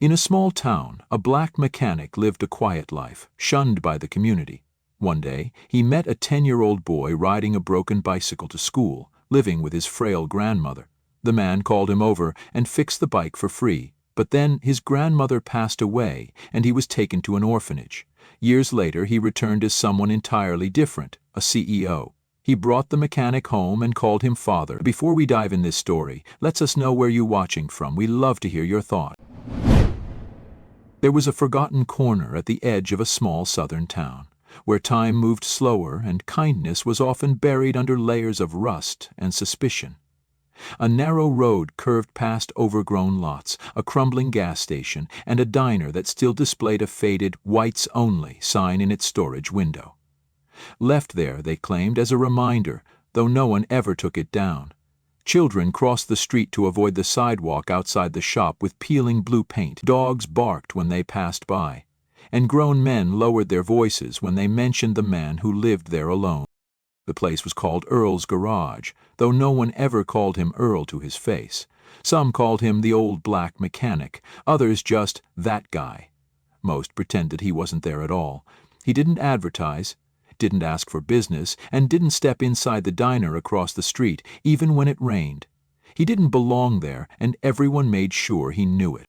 In a small town, a black mechanic lived a quiet life, shunned by the community. One day, he met a 10-year-old boy riding a broken bicycle to school, living with his frail grandmother. The man called him over and fixed the bike for free, but then his grandmother passed away and he was taken to an orphanage. Years later, he returned as someone entirely different, a CEO. He brought the mechanic home and called him father. Before we dive in this story, let us know where you're watching from. We love to hear your thoughts. There was a forgotten corner at the edge of a small southern town, where time moved slower and kindness was often buried under layers of rust and suspicion. A narrow road curved past overgrown lots, a crumbling gas station, and a diner that still displayed a faded "Whites Only" sign in its storage window. Left there, they claimed, as a reminder, though no one ever took it down. Children crossed the street to avoid the sidewalk outside the shop with peeling blue paint. Dogs barked when they passed by, and grown men lowered their voices when they mentioned the man who lived there alone. The place was called Earl's Garage, though no one ever called him Earl to his face. Some called him the old black mechanic, others just that guy. Most pretended he wasn't there at all. He didn't advertise, didn't ask for business, and didn't step inside the diner across the street, even when it rained. He didn't belong there, and everyone made sure he knew it.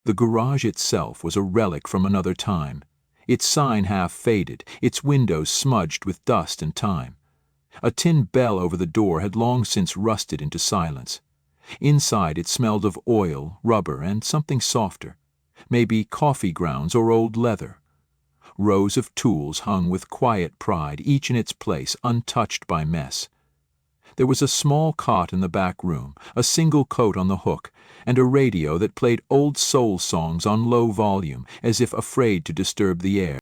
The garage itself was a relic from another time, its sign half faded, its windows smudged with dust and time. A tin bell over the door had long since rusted into silence. Inside it smelled of oil, rubber, and something softer, maybe coffee grounds or old leather. Rows of tools hung with quiet pride, each in its place, untouched by mess. There was a small cot in the back room, a single coat on the hook, and a radio that played old soul songs on low volume, as if afraid to disturb the air.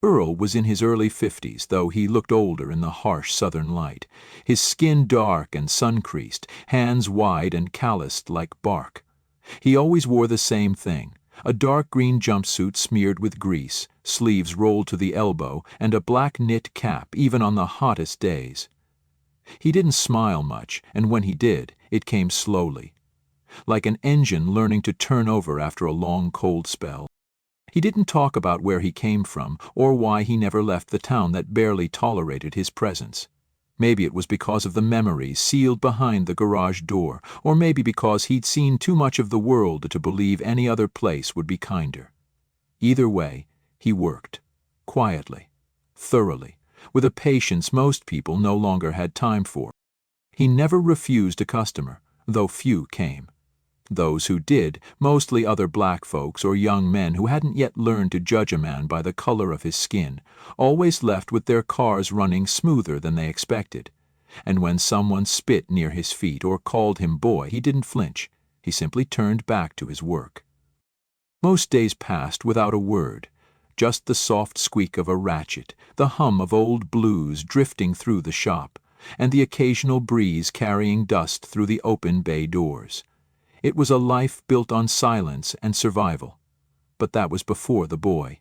Earl was in his early 50s, though he looked older in the harsh southern light, his skin dark and sun-creased, hands wide and calloused like bark. He always wore the same thing, a dark green jumpsuit smeared with grease, sleeves rolled to the elbow, and a black knit cap even on the hottest days. He didn't smile much, and when he did, it came slowly, like an engine learning to turn over after a long cold spell. He didn't talk about where he came from or why he never left the town that barely tolerated his presence. Maybe it was because of the memories sealed behind the garage door, or maybe because he'd seen too much of the world to believe any other place would be kinder. Either way, he worked, quietly, thoroughly, with a patience most people no longer had time for. He never refused a customer, though few came. Those who did, mostly other black folks or young men who hadn't yet learned to judge a man by the color of his skin, always left with their cars running smoother than they expected. And when someone spit near his feet or called him boy, he didn't flinch. He simply turned back to his work. Most days passed without a word, just the soft squeak of a ratchet, the hum of old blues drifting through the shop, and the occasional breeze carrying dust through the open bay doors. It was a life built on silence and survival. But that was before the boy.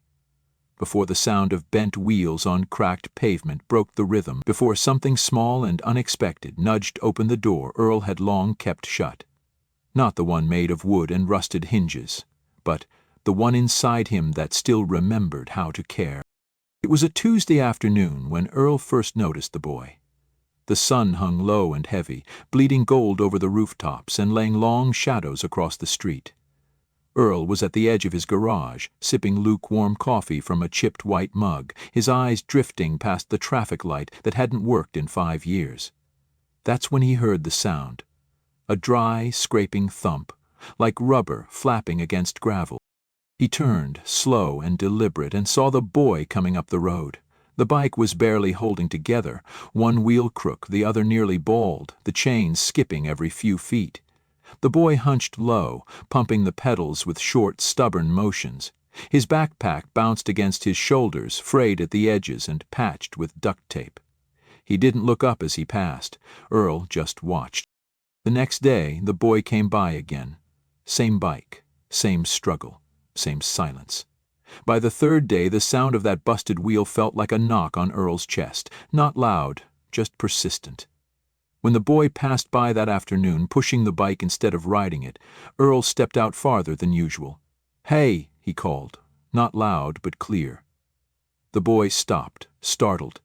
Before the sound of bent wheels on cracked pavement broke the rhythm, before something small and unexpected nudged open the door Earl had long kept shut. Not the one made of wood and rusted hinges, but the one inside him that still remembered how to care. It was a Tuesday afternoon when Earl first noticed the boy. The sun hung low and heavy, bleeding gold over the rooftops and laying long shadows across the street. Earl was at the edge of his garage, sipping lukewarm coffee from a chipped white mug, his eyes drifting past the traffic light that hadn't worked in 5 years. That's when he heard the sound. A dry, scraping thump, like rubber flapping against gravel. He turned, slow and deliberate, and saw the boy coming up the road. The bike was barely holding together, one wheel crook, the other nearly bald, the chain skipping every few feet. The boy hunched low, pumping the pedals with short, stubborn motions. His backpack bounced against his shoulders, frayed at the edges and patched with duct tape. He didn't look up as he passed. Earl just watched. The next day, the boy came by again. Same bike, same struggle, same silence. By the third day, the sound of that busted wheel felt like a knock on Earl's chest, not loud, just persistent. When the boy passed by that afternoon, pushing the bike instead of riding it, Earl stepped out farther than usual. "Hey," he called, not loud but clear. The boy stopped, startled.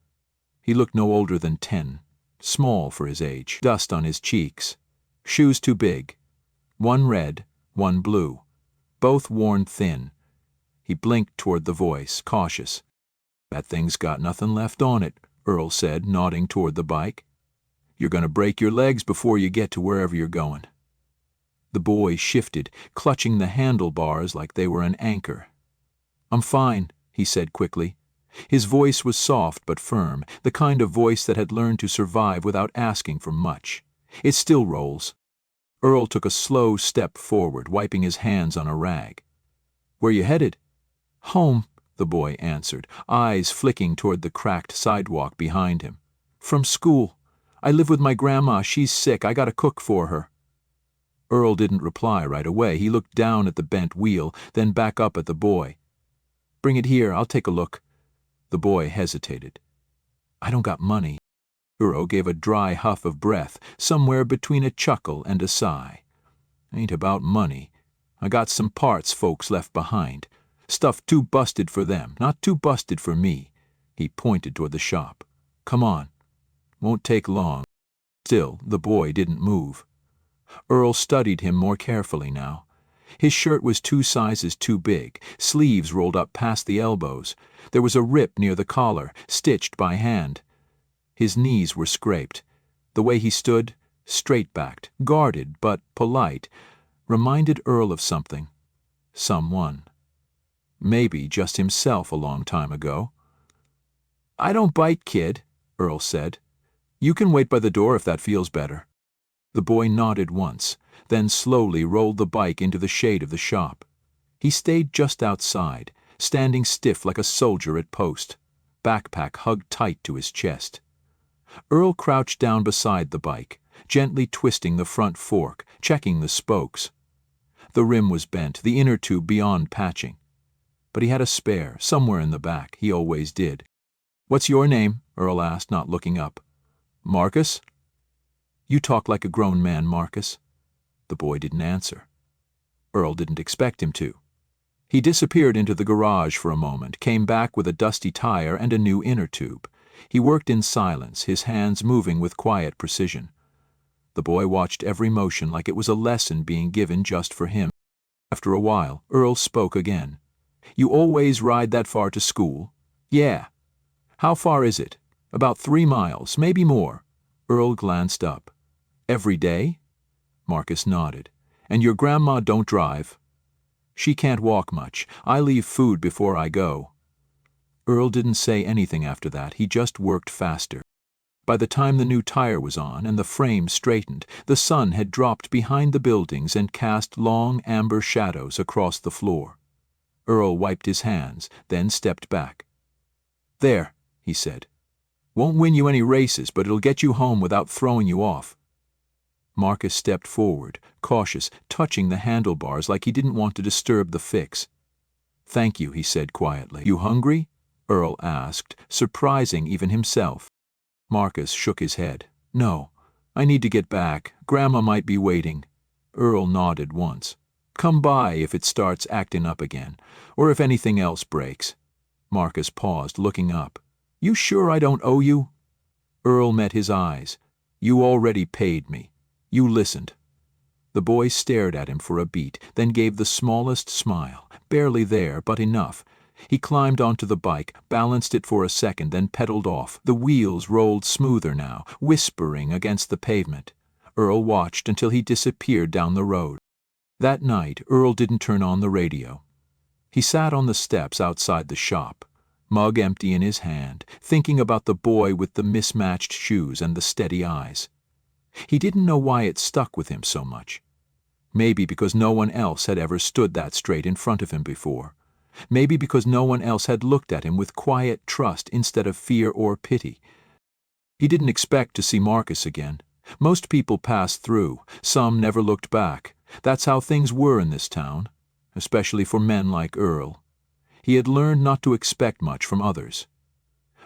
He looked no older than 10, small for his age, dust on his cheeks, shoes too big, one red, one blue, both worn thin. He blinked toward the voice, cautious. "That thing's got nothing left on it," Earl said, nodding toward the bike. "You're going to break your legs before you get to wherever you're going." The boy shifted, clutching the handlebars like they were an anchor. "I'm fine," he said quickly. His voice was soft but firm, the kind of voice that had learned to survive without asking for much. "It still rolls." Earl took a slow step forward, wiping his hands on a rag. "Where you headed?" "Home," the boy answered, eyes flicking toward the cracked sidewalk behind him. "From school. I live with my grandma. She's sick. I gotta cook for her." Earl didn't reply right away. He looked down at the bent wheel, then back up at the boy. "Bring it here. I'll take a look." The boy hesitated. "I don't got money." Earl gave a dry huff of breath, somewhere between a chuckle and a sigh. "Ain't about money. I got some parts folks left behind. Stuff too busted for them, not too busted for me." He pointed toward the shop. "Come on. Won't take long." Still, the boy didn't move. Earl studied him more carefully now. His shirt was 2 sizes too big, sleeves rolled up past the elbows. There was a rip near the collar, stitched by hand. His knees were scraped. The way he stood, straight-backed, guarded but polite, reminded Earl of something. Someone. Maybe just himself a long time ago. "I don't bite, kid," Earl said. "You can wait by the door if that feels better." The boy nodded once, then slowly rolled the bike into the shade of the shop. He stayed just outside, standing stiff like a soldier at post, backpack hugged tight to his chest. Earl crouched down beside the bike, gently twisting the front fork, checking the spokes. The rim was bent, the inner tube beyond patching. But he had a spare, somewhere in the back. He always did. "What's your name?" Earl asked, not looking up. "Marcus?" "You talk like a grown man, Marcus." The boy didn't answer. Earl didn't expect him to. He disappeared into the garage for a moment, came back with a dusty tire and a new inner tube. He worked in silence, his hands moving with quiet precision. The boy watched every motion like it was a lesson being given just for him. After a while, Earl spoke again. "You always ride that far to school?" "Yeah." "How far is it?" "About 3 miles, maybe more." Earl glanced up. "Every day?" Marcus nodded. "And your grandma don't drive?" "She can't walk much. I leave food before I go." Earl didn't say anything after that. He just worked faster. By the time the new tire was on and the frame straightened, the sun had dropped behind the buildings and cast long amber shadows across the floor. Earl wiped his hands, then stepped back. "There," he said. "Won't win you any races, but it'll get you home without throwing you off." Marcus stepped forward, cautious, touching the handlebars like he didn't want to disturb the fix. "Thank you," he said quietly. "You hungry?" Earl asked, surprising even himself. Marcus shook his head. "No, I need to get back. Grandma might be waiting." Earl nodded once. "Come by if it starts acting up again, or if anything else breaks." Marcus paused, looking up. "You sure I don't owe you?" Earl met his eyes. "You already paid me. You listened." The boy stared at him for a beat, then gave the smallest smile, barely there, but enough. He climbed onto the bike, balanced it for a second, then pedaled off. The wheels rolled smoother now, whispering against the pavement. Earl watched until he disappeared down the road. That night, Earl didn't turn on the radio. He sat on the steps outside the shop, mug empty in his hand, thinking about the boy with the mismatched shoes and the steady eyes. He didn't know why it stuck with him so much. Maybe because no one else had ever stood that straight in front of him before. Maybe because no one else had looked at him with quiet trust instead of fear or pity. He didn't expect to see Marcus again. Most people passed through. Some never looked back. That's how things were in this town, especially for men like Earl. He had learned not to expect much from others.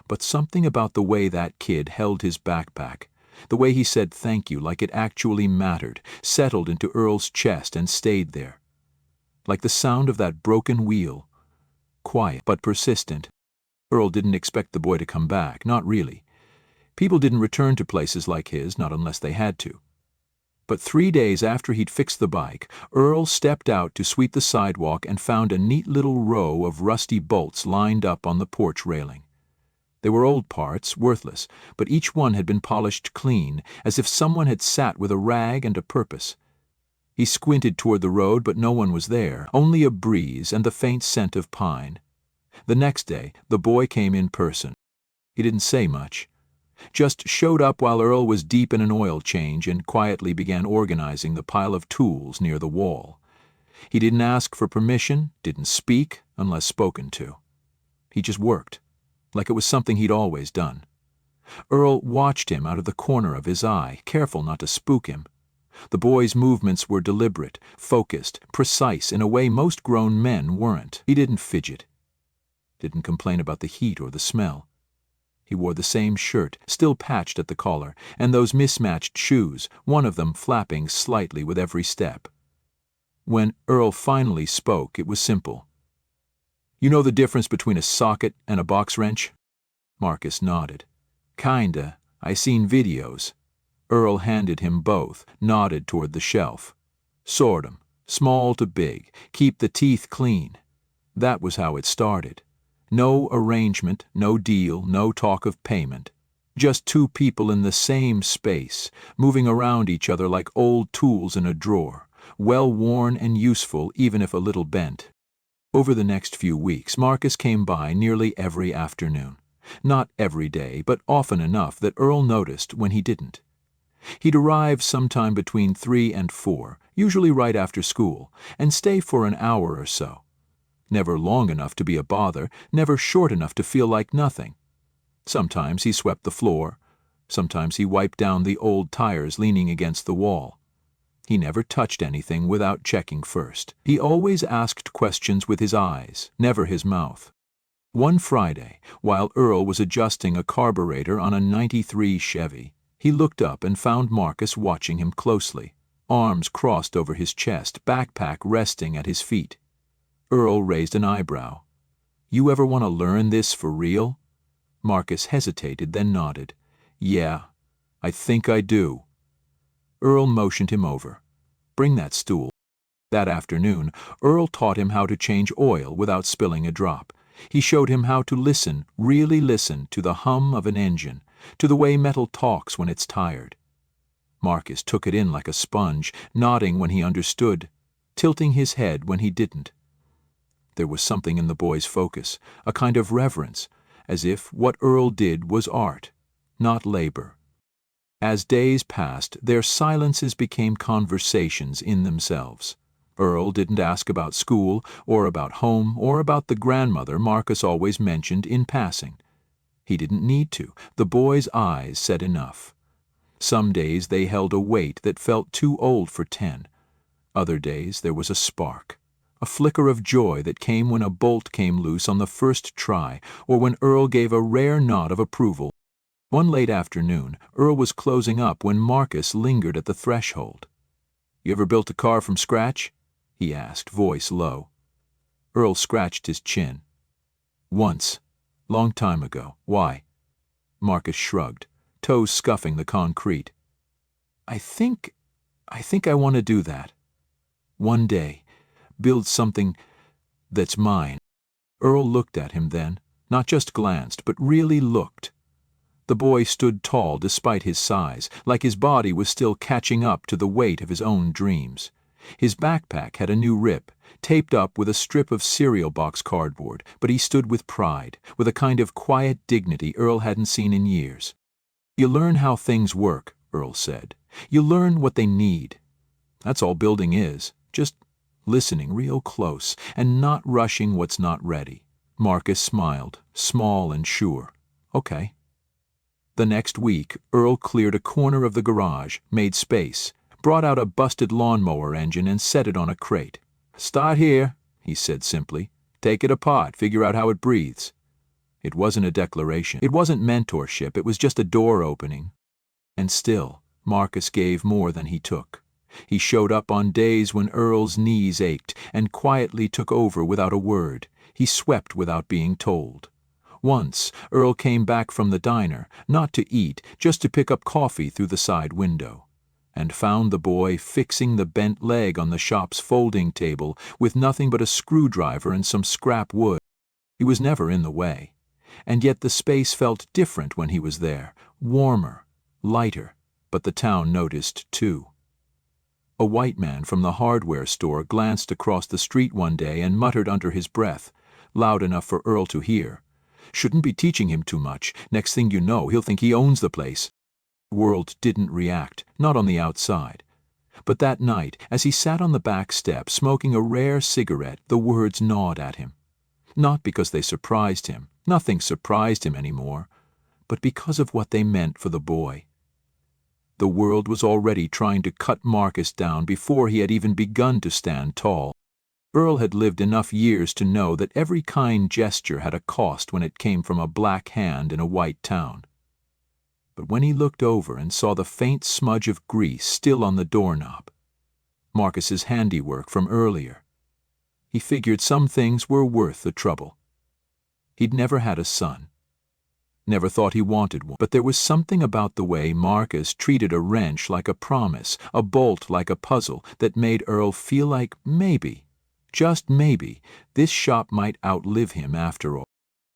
But something about the way that kid held his backpack, the way he said thank you like it actually mattered, settled into Earl's chest and stayed there. like the sound of that broken wheel. Quiet but persistent. Earl didn't expect the boy to come back, not really. People didn't return to places like his, not unless they had to. But 3 days after he'd fixed the bike, Earl stepped out to sweep the sidewalk and found a neat little row of rusty bolts lined up on the porch railing. They were old parts, worthless, but each one had been polished clean, as if someone had sat with a rag and a purpose. He squinted toward the road, but no one was there, only a breeze and the faint scent of pine. The next day, the boy came in person. He didn't say much. Just showed up while Earl was deep in an oil change and quietly began organizing the pile of tools near the wall. He didn't ask for permission, didn't speak unless spoken to. He just worked, like it was something he'd always done. Earl watched him out of the corner of his eye, careful not to spook him. The boy's movements were deliberate, focused, precise in a way most grown men weren't. He didn't fidget. Didn't complain about the heat or the smell. He wore the same shirt, still patched at the collar, and those mismatched shoes, one of them flapping slightly with every step. When Earl finally spoke, it was simple. "You know the difference between a socket and a box wrench?" Marcus nodded. "Kinda. I seen videos." Earl handed him both, nodded toward the shelf. "Sort 'em, small to big, keep the teeth clean." That was how it started. No arrangement, no deal, no talk of payment. Just two people in the same space, moving around each other like old tools in a drawer, well worn and useful even if a little bent. Over the next few weeks, Marcus came by nearly every afternoon. Not every day, but often enough that Earl noticed when he didn't. He'd arrive sometime between 3 and 4, usually right after school, and stay for an hour or so. Never long enough to be a bother, never short enough to feel like nothing. Sometimes he swept the floor. Sometimes he wiped down the old tires leaning against the wall. He never touched anything without checking first. He always asked questions with his eyes, never his mouth. One Friday, while Earl was adjusting a carburetor on a '93 Chevy, he looked up and found Marcus watching him closely, arms crossed over his chest, backpack resting at his feet. Earl raised an eyebrow. "You ever want to learn this for real?" Marcus hesitated, then nodded. "Yeah, I think I do." Earl motioned him over. "Bring that stool." That afternoon, Earl taught him how to change oil without spilling a drop. He showed him how to listen, really listen, to the hum of an engine, to the way metal talks when it's tired. Marcus took it in like a sponge, nodding when he understood, tilting his head when he didn't. There was something in the boy's focus, a kind of reverence, as if what Earl did was art, not labor. As days passed, their silences became conversations in themselves. Earl didn't ask about school, or about home, or about the grandmother Marcus always mentioned in passing. He didn't need to. The boy's eyes said enough. Some days they held a weight that felt too old for 10. Other days there was a spark. A flicker of joy that came when a bolt came loose on the first try, or when Earl gave a rare nod of approval. One late afternoon, Earl was closing up when Marcus lingered at the threshold. "You ever built a car from scratch?" he asked, voice low. Earl scratched his chin. "Once. Long time ago. Why?" Marcus shrugged, toes scuffing the concrete. I think I want to do that. One day. Build something that's mine." Earl looked at him then, not just glanced, but really looked. The boy stood tall despite his size, like his body was still catching up to the weight of his own dreams. His backpack had a new rip, taped up with a strip of cereal box cardboard, but he stood with pride, with a kind of quiet dignity Earl hadn't seen in years. "You learn how things work," Earl said. "You learn what they need. That's all building is, just listening real close, and not rushing what's not ready." Marcus smiled, small and sure. "Okay." The next week, Earl cleared a corner of the garage, made space, brought out a busted lawnmower engine and set it on a crate. "Start here," he said simply. "Take it apart, figure out how it breathes." It wasn't a declaration. It wasn't mentorship. It was just a door opening. And still, Marcus gave more than he took. He showed up on days when Earl's knees ached and quietly took over without a word. He swept without being told. Once, Earl came back from the diner, not to eat, just to pick up coffee through the side window, and found the boy fixing the bent leg on the shop's folding table with nothing but a screwdriver and some scrap wood. He was never in the way, and yet the space felt different when he was there, warmer, lighter, but the town noticed too. A white man from the hardware store glanced across the street one day and muttered under his breath, loud enough for Earl to hear, "Shouldn't be teaching him too much. Next thing you know, he'll think he owns the place." The world didn't react, not on the outside. But that night, as he sat on the back step smoking a rare cigarette, the words gnawed at him. Not because they surprised him, nothing surprised him anymore, but because of what they meant for the boy. The world was already trying to cut Marcus down before he had even begun to stand tall. Earl had lived enough years to know that every kind gesture had a cost when it came from a black hand in a white town. But when he looked over and saw the faint smudge of grease still on the doorknob, Marcus's handiwork from earlier, he figured some things were worth the trouble. He'd never had a son. Never thought he wanted one, but there was something about the way Marcus treated a wrench like a promise, a bolt like a puzzle, that made Earl feel like maybe, just maybe, this shop might outlive him after all.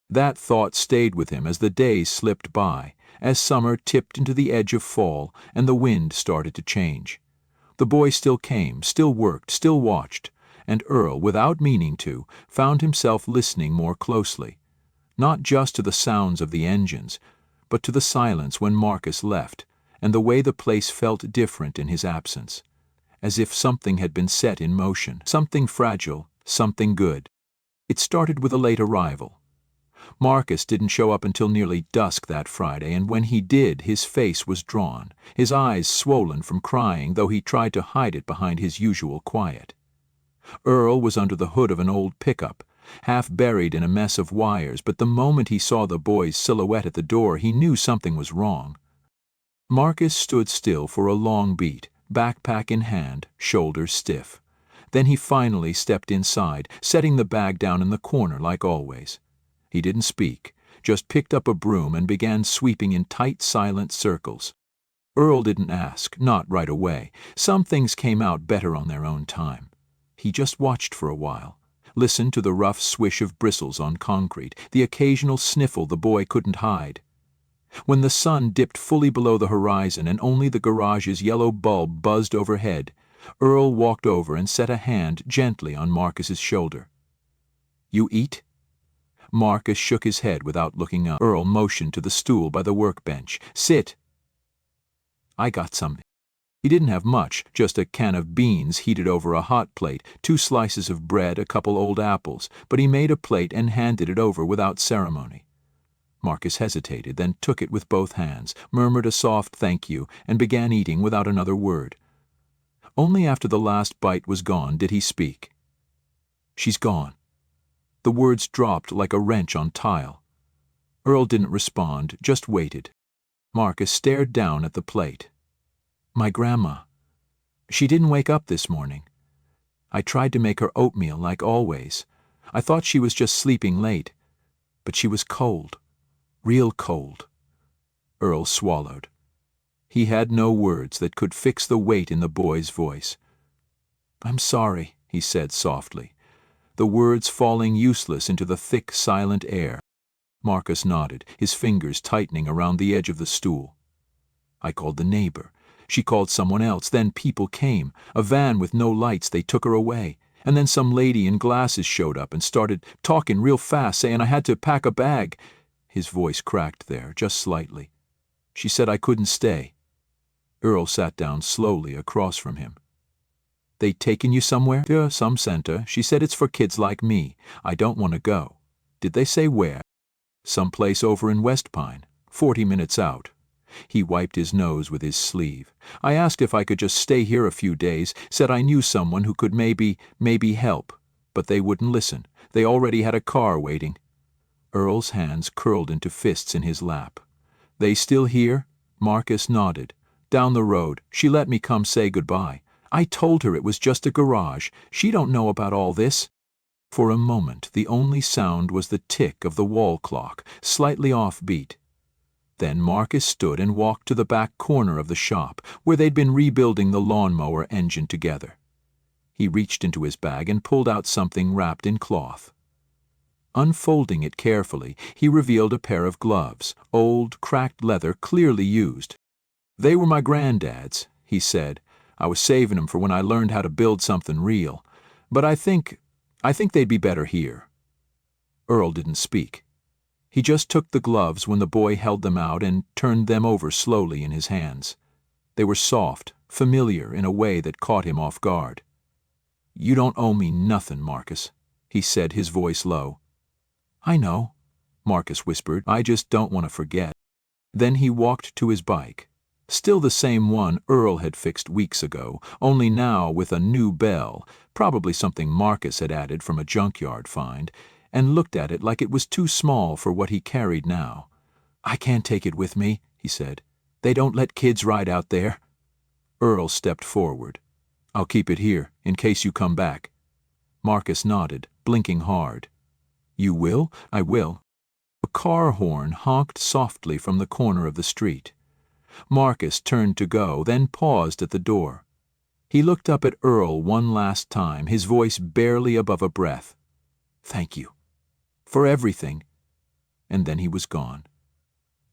That thought stayed with him as the days slipped by, as summer tipped into the edge of fall and the wind started to change. The boy still came, still worked, still watched, and Earl, without meaning to, found himself listening more closely, not just to the sounds of the engines, but to the silence when Marcus left, and the way the place felt different in his absence, as if something had been set in motion, something fragile, something good. It started with a late arrival. Marcus didn't show up until nearly dusk that Friday, and when he did, his face was drawn, his eyes swollen from crying, though he tried to hide it behind his usual quiet. Earl was under the hood of an old pickup, half buried in a mess of wires, but the moment he saw the boy's silhouette at the door, he knew something was wrong. Marcus stood still for a long beat, backpack in hand, shoulders stiff. Then he finally stepped inside, setting the bag down in the corner like always. He didn't speak, just picked up a broom and began sweeping in tight, silent circles. Earl didn't ask, not right away. Some things came out better on their own time. He just watched for a while, listened to the rough swish of bristles on concrete, the occasional sniffle the boy couldn't hide. When the sun dipped fully below the horizon and only the garage's yellow bulb buzzed overhead, Earl walked over and set a hand gently on Marcus's shoulder. "You eat?" Marcus shook his head without looking up. Earl motioned to the stool by the workbench. "Sit." "I got some." He didn't have much, just a can of beans heated over a hot plate, 2 slices of bread, a couple old apples, but he made a plate and handed it over without ceremony. Marcus hesitated, then took it with both hands, murmured a soft thank you, and began eating without another word. Only after the last bite was gone did he speak. "She's gone." The words dropped like a wrench on tile. Earl didn't respond, just waited. Marcus stared down at the plate. "My grandma. She didn't wake up this morning. I tried to make her oatmeal like always. I thought she was just sleeping late. But she was cold. Real cold." Earl swallowed. He had no words that could fix the weight in the boy's voice. "I'm sorry," he said softly, the words falling useless into the thick, silent air. Marcus nodded, his fingers tightening around the edge of the stool. "I called the neighbor. She called someone else. Then people came. A van with no lights. They took her away. And then some lady in glasses showed up and started talking real fast, saying I had to pack a bag." His voice cracked there, just slightly. "She said I couldn't stay." Earl sat down slowly across from him. "They taken you somewhere?" "Yeah, some center. She said it's for kids like me. I don't want to go." "Did they say where?" "Some place over in West Pine, 40 minutes out." He wiped his nose with his sleeve. "I asked if I could just stay here a few days, said I knew someone who could maybe help, but they wouldn't listen. They already had a car waiting." Earl's hands curled into fists in his lap. "They still here?" Marcus nodded. "Down the road. She let me come say goodbye. I told her it was just a garage. She don't know about all this." For a moment, the only sound was the tick of the wall clock, slightly off-beat. Then Marcus stood and walked to the back corner of the shop, where they'd been rebuilding the lawnmower engine together. He reached into his bag and pulled out something wrapped in cloth. Unfolding it carefully, he revealed a pair of gloves, old, cracked leather, clearly used. "They were my granddad's," he said. "I was saving 'em for when I learned how to build something real. But I think they'd be better here." Earl didn't speak. He just took the gloves when the boy held them out and turned them over slowly in his hands. They were soft, familiar in a way that caught him off guard. "You don't owe me nothing, Marcus," he said, his voice low. "I know," Marcus whispered. "I just don't want to forget." Then he walked to his bike. Still the same one Earl had fixed weeks ago, only now with a new bell, probably something Marcus had added from a junkyard find, and looked at it like it was too small for what he carried now. "I can't take it with me," he said. "They don't let kids ride out there." Earl stepped forward. "I'll keep it here, in case you come back." Marcus nodded, blinking hard. "You will?" "I will." A car horn honked softly from the corner of the street. Marcus turned to go, then paused at the door. He looked up at Earl one last time, his voice barely above a breath. "Thank you. For everything." And then he was gone.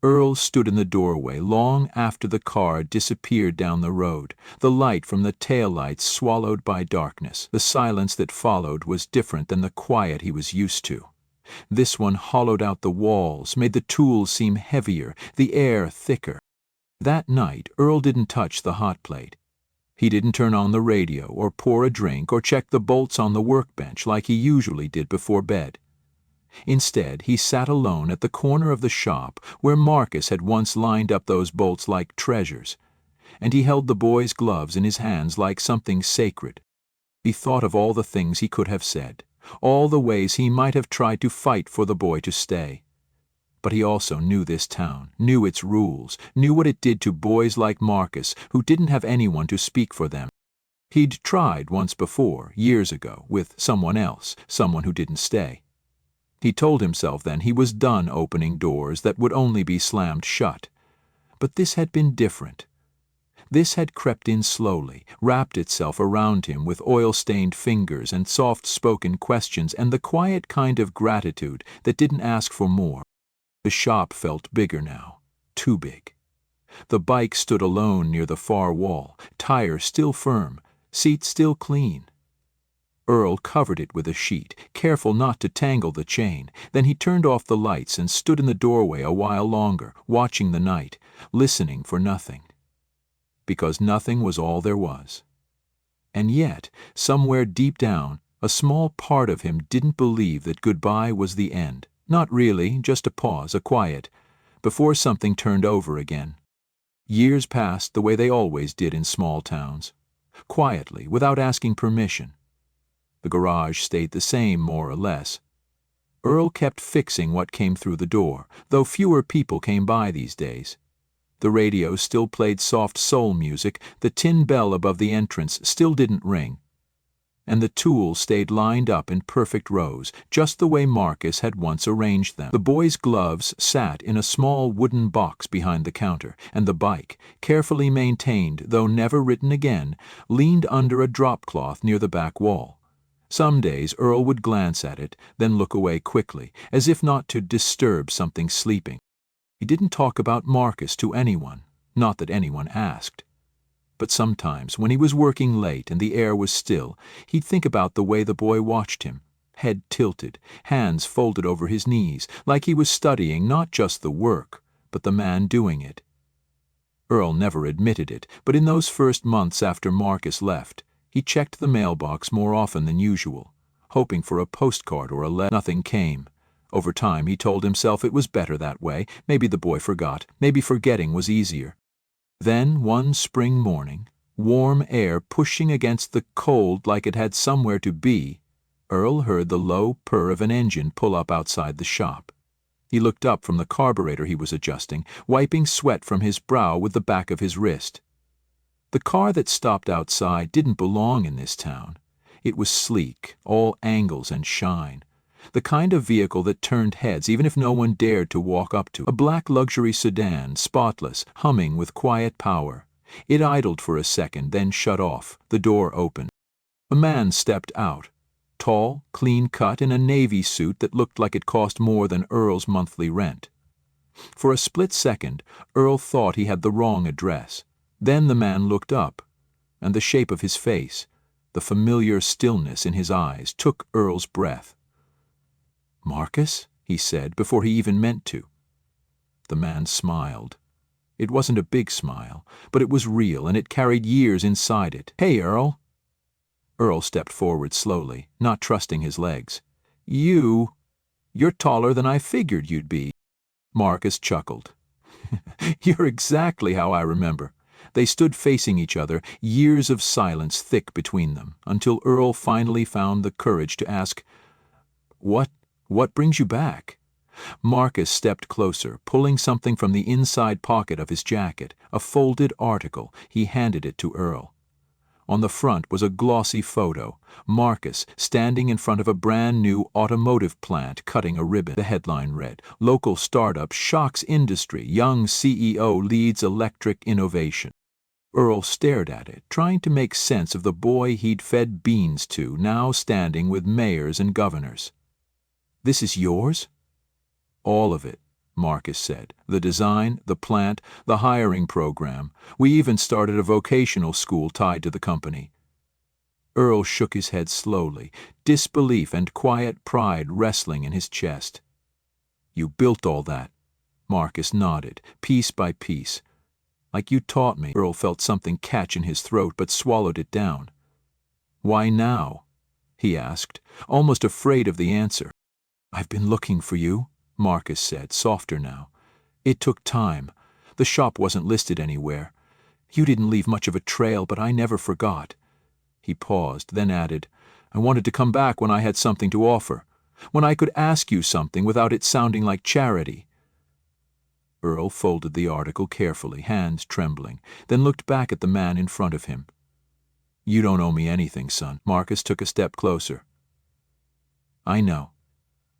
Earl stood in the doorway long after the car disappeared down the road, the light from the taillights swallowed by darkness. The silence that followed was different than the quiet he was used to. This one hollowed out the walls, made the tools seem heavier, the air thicker. That night, Earl didn't touch the hot plate. He didn't turn on the radio or pour a drink or check the bolts on the workbench like he usually did before bed. Instead, he sat alone at the corner of the shop where Marcus had once lined up those bolts like treasures, and he held the boy's gloves in his hands like something sacred. He thought of all the things he could have said, all the ways he might have tried to fight for the boy to stay. But he also knew this town, knew its rules, knew what it did to boys like Marcus who didn't have anyone to speak for them. He'd tried once before, years ago, with someone else, someone who didn't stay. He told himself then he was done opening doors that would only be slammed shut. But this had been different. This had crept in slowly, wrapped itself around him with oil-stained fingers and soft-spoken questions and the quiet kind of gratitude that didn't ask for more. The shop felt bigger now, too big. The bike stood alone near the far wall, tire still firm, seat still clean. Earl covered it with a sheet, careful not to tangle the chain. Then he turned off the lights and stood in the doorway a while longer, watching the night, listening for nothing. Because nothing was all there was. And yet, somewhere deep down, a small part of him didn't believe that goodbye was the end. Not really, just a pause, a quiet, before something turned over again. Years passed the way they always did in small towns, quietly, without asking permission. The garage stayed the same, more or less. Earl kept fixing what came through the door, though fewer people came by these days. The radio still played soft soul music, the tin bell above the entrance still didn't ring. And the tools stayed lined up in perfect rows, just the way Marcus had once arranged them. The boy's gloves sat in a small wooden box behind the counter, and the bike, carefully maintained though never ridden again, leaned under a drop cloth near the back wall. Some days Earl would glance at it, then look away quickly, as if not to disturb something sleeping. He didn't talk about Marcus to anyone, not that anyone asked. But sometimes, when he was working late and the air was still, he'd think about the way the boy watched him, head tilted, hands folded over his knees, like he was studying not just the work, but the man doing it. Earl never admitted it, but in those first months after Marcus left, he checked the mailbox more often than usual, hoping for a postcard or a letter. Nothing came. Over time, he told himself it was better that way. Maybe the boy forgot. Maybe forgetting was easier. Then, one spring morning, warm air pushing against the cold like it had somewhere to be, Earl heard the low purr of an engine pull up outside the shop. He looked up from the carburetor he was adjusting, wiping sweat from his brow with the back of his wrist. The car that stopped outside didn't belong in this town. It was sleek, all angles and shine. The kind of vehicle that turned heads even if no one dared to walk up to. A black luxury sedan, spotless, humming with quiet power. It idled for a second, then shut off. The door opened. A man stepped out. Tall, clean-cut, in a navy suit that looked like it cost more than Earl's monthly rent. For a split second, Earl thought he had the wrong address. Then the man looked up, and the shape of his face, the familiar stillness in his eyes, took Earl's breath. "Marcus?" he said, before he even meant to. The man smiled. It wasn't a big smile, but it was real, and it carried years inside it. "Hey, Earl." Earl stepped forward slowly, not trusting his legs. You're taller than I figured you'd be." Marcus chuckled. "You're exactly how I remember." They stood facing each other, years of silence thick between them, until Earl finally found the courage to ask, What brings you back?" Marcus stepped closer, pulling something from the inside pocket of his jacket, a folded article. He handed it to Earl. On the front was a glossy photo, Marcus standing in front of a brand-new automotive plant cutting a ribbon. The headline read, "Local Startup Shocks Industry, Young CEO Leads Electric Innovation." Earl stared at it, trying to make sense of the boy he'd fed beans to, now standing with mayors and governors. "This is yours?" "All of it," Marcus said. "The design, the plant, the hiring program. We even started a vocational school tied to the company." Earl shook his head slowly, disbelief and quiet pride wrestling in his chest. "You built all that?" Marcus nodded, piece by piece. "Like you taught me." Earl felt something catch in his throat but swallowed it down. "Why now?" he asked, almost afraid of the answer. "I've been looking for you," Marcus said, softer now. "It took time. The shop wasn't listed anywhere. You didn't leave much of a trail, but I never forgot." He paused, then added, "I wanted to come back when I had something to offer, when I could ask you something without it sounding like charity." Earl folded the article carefully, hands trembling, then looked back at the man in front of him. "You don't owe me anything, son." Marcus took a step closer. "I know.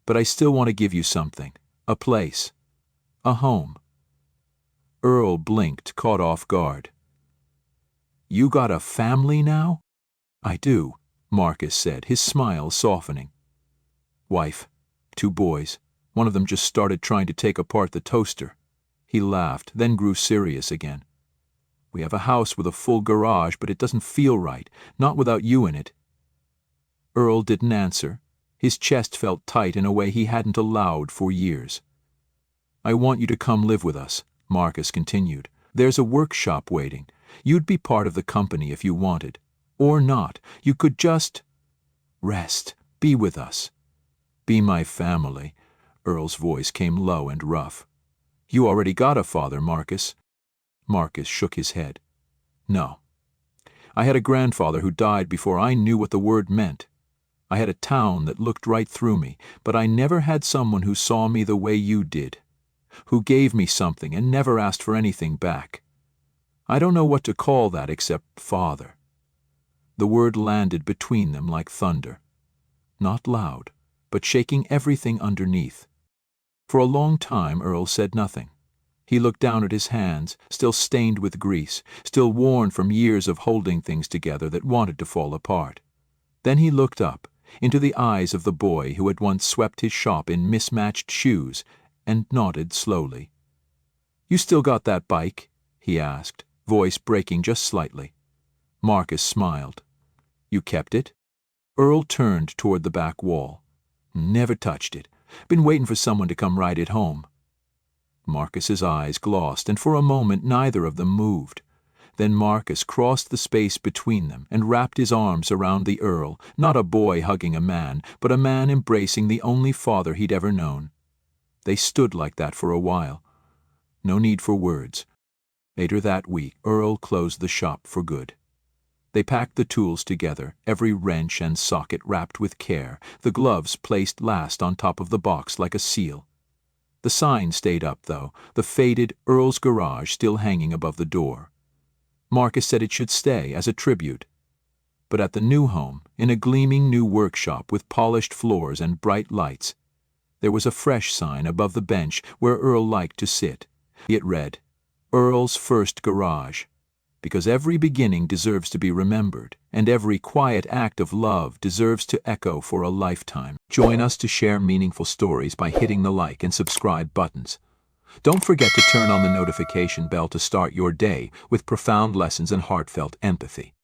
But I still want to give you something. A place. A home." Earl blinked, caught off guard. "You got a family now?" "I do," Marcus said, his smile softening. "Wife, 2 boys. One of them just started trying to take apart the toaster." He laughed, then grew serious again. "We have a house with a full garage, but it doesn't feel right, not without you in it." Earl didn't answer. His chest felt tight in a way he hadn't allowed for years. "I want you to come live with us," Marcus continued. "There's a workshop waiting. You'd be part of the company if you wanted. Or not. You could just rest, be with us." "Be my family." Earl's voice came low and rough. "You already got a father, Marcus." Marcus shook his head. "No. I had a grandfather who died before I knew what the word meant. I had a town that looked right through me, but I never had someone who saw me the way you did, who gave me something and never asked for anything back. I don't know what to call that except father." The word landed between them like thunder. Not loud, but shaking everything underneath. For a long time Earl said nothing. He looked down at his hands, still stained with grease, still worn from years of holding things together that wanted to fall apart. Then he looked up, into the eyes of the boy who had once swept his shop in mismatched shoes, and nodded slowly. "You still got that bike?" he asked, voice breaking just slightly. Marcus smiled. "You kept it?" Earl turned toward the back wall. "Never touched it. Been waiting for someone to come ride it home." Marcus's eyes glossed, and for a moment neither of them moved. Then Marcus crossed the space between them and wrapped his arms around the Earl, not a boy hugging a man, but a man embracing the only father he'd ever known. They stood like that for a while. No need for words. Later that week, Earl closed the shop for good. They packed the tools together, every wrench and socket wrapped with care, the gloves placed last on top of the box like a seal. The sign stayed up, though, the faded Earl's Garage still hanging above the door. Marcus said it should stay as a tribute. But at the new home, in a gleaming new workshop with polished floors and bright lights, there was a fresh sign above the bench where Earl liked to sit. It read, "Earl's First Garage," because every beginning deserves to be remembered, and every quiet act of love deserves to echo for a lifetime. Join us to share meaningful stories by hitting the like and subscribe buttons. Don't forget to turn on the notification bell to start your day with profound lessons and heartfelt empathy.